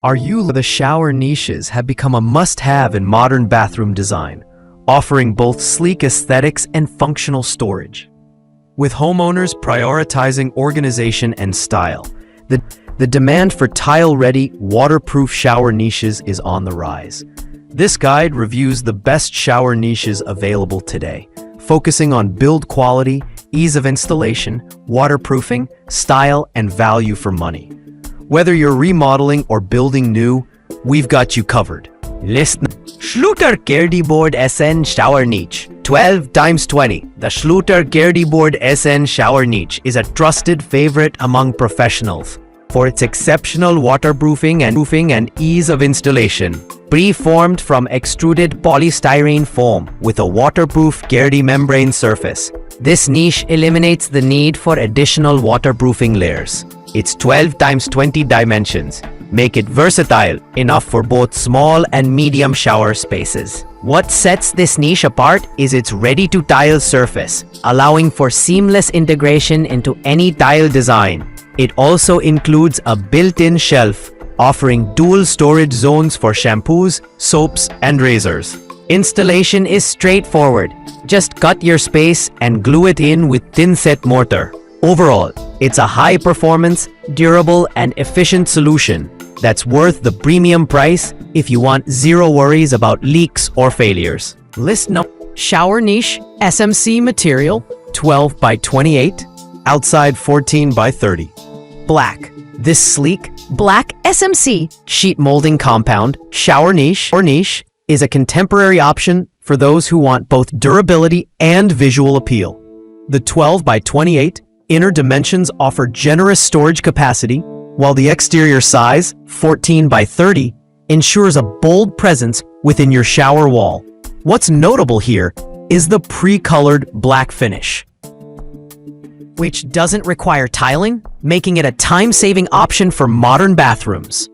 The shower niches have become a must-have in modern bathroom design, offering both sleek aesthetics and functional storage. With homeowners prioritizing organization and style, the demand for tile-ready, waterproof shower niches is on the rise. This guide reviews the best shower niches available today, focusing on build quality, ease of installation, waterproofing, style, and value for money. Whether you're remodeling or building new, we've got you covered. List Schluter Redi Board SN Shower Niche 12x20. The Schluter Redi Board SN Shower Niche is a trusted favorite among professionals for its exceptional waterproofing and ease of installation. Preformed from extruded polystyrene foam with a waterproof Redi membrane surface, this niche eliminates the need for additional waterproofing layers. Its 12x20 dimensions make it versatile enough for both small and medium shower spaces. What sets this niche apart is its ready-to-tile surface, allowing for seamless integration into any tile design. It also includes a built-in shelf, offering dual storage zones for shampoos, soaps, and razors. Installation is straightforward. Just cut your space and glue it in with thin-set mortar. Overall, it's a high-performance, durable, and efficient solution that's worth the premium price if you want zero worries about leaks or failures. List no. Shower niche, SMC material, 12x28, outside 14x30. Black. This sleek, black SMC sheet molding compound shower niche is a contemporary option for those who want both durability and visual appeal. The 12x28 inner dimensions offer generous storage capacity, while the exterior size, 14x30, ensures a bold presence within your shower wall. What's notable here is the pre-colored black finish, which doesn't require tiling, making it a time-saving option for modern bathrooms.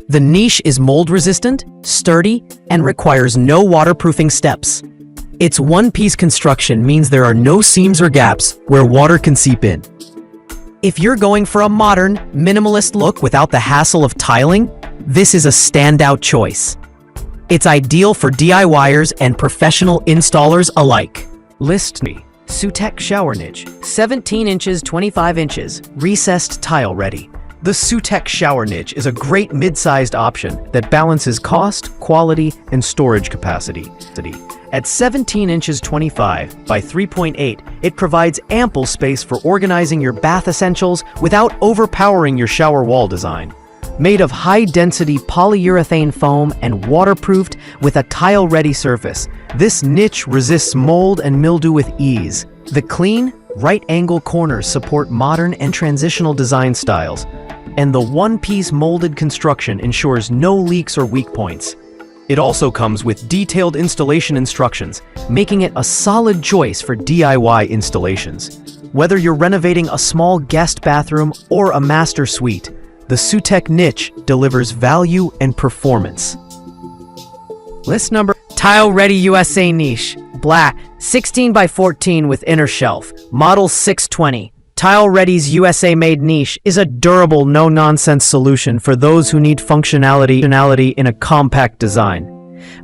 The niche is mold-resistant, sturdy, and requires no waterproofing steps. Its one-piece construction means there are no seams or gaps where water can seep in. If you're going for a modern, minimalist look without the hassle of tiling, this is a standout choice. It's ideal for DIYers and professional installers alike. List me. Sutec Shower Niche, 17 inches, 25 inches, recessed tile ready. The Sutec Shower Niche is a great mid-sized option that balances cost, quality, and storage capacity. At 17 inches 25 by 3.8, it provides ample space for organizing your bath essentials without overpowering your shower wall design. Made of high-density polyurethane foam and waterproofed with a tile-ready surface, this niche resists mold and mildew with ease. The clean, right-angle corners support modern and transitional design styles, and the one-piece molded construction ensures no leaks or weak points. It also comes with detailed installation instructions, making it a solid choice for DIY installations. Whether you're renovating a small guest bathroom or a master suite, the Sutec niche delivers value and performance. List number. Tile Ready USA Niche, black, 16x14 with inner shelf, model 620. Tile Ready's USA made niche is a durable, no-nonsense solution for those who need functionality in a compact design.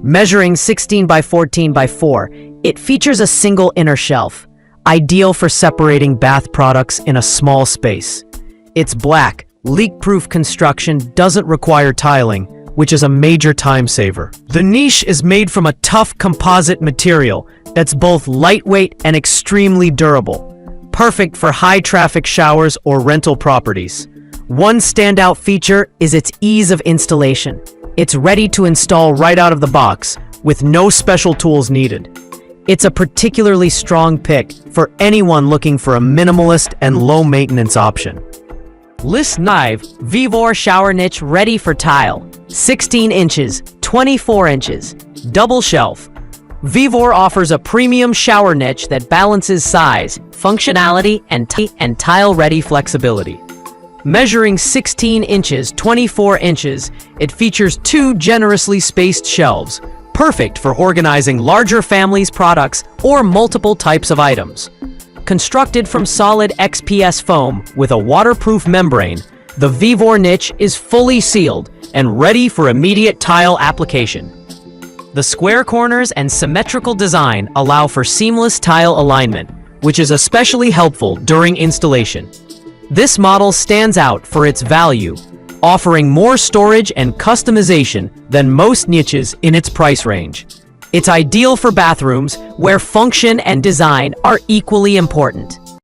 Measuring 16x14x4, it features a single inner shelf, ideal for separating bath products in a small space. Its black, leak-proof construction doesn't require tiling, which is a major time saver. The niche is made from a tough composite material that's both lightweight and extremely durable, perfect for high-traffic showers or rental properties. One standout feature is its ease of installation. It's ready to install right out of the box, with no special tools needed. It's a particularly strong pick for anyone looking for a minimalist and low-maintenance option. List Knife vevor Shower Niche ready for tile, 16 inches, 24 inches, double shelf. Vevor offers a premium shower niche that balances size, functionality, and tile-ready flexibility. Measuring 16 inches, 24 inches, it features two generously spaced shelves, perfect for organizing larger families' products or multiple types of items. Constructed from solid XPS foam with a waterproof membrane, The vevor niche is fully sealed and ready for immediate tile application. The square corners and symmetrical design allow for seamless tile alignment, which is especially helpful during installation. This model stands out for its value, offering more storage and customization than most niches in its price range. It's ideal for bathrooms where function and design are equally important.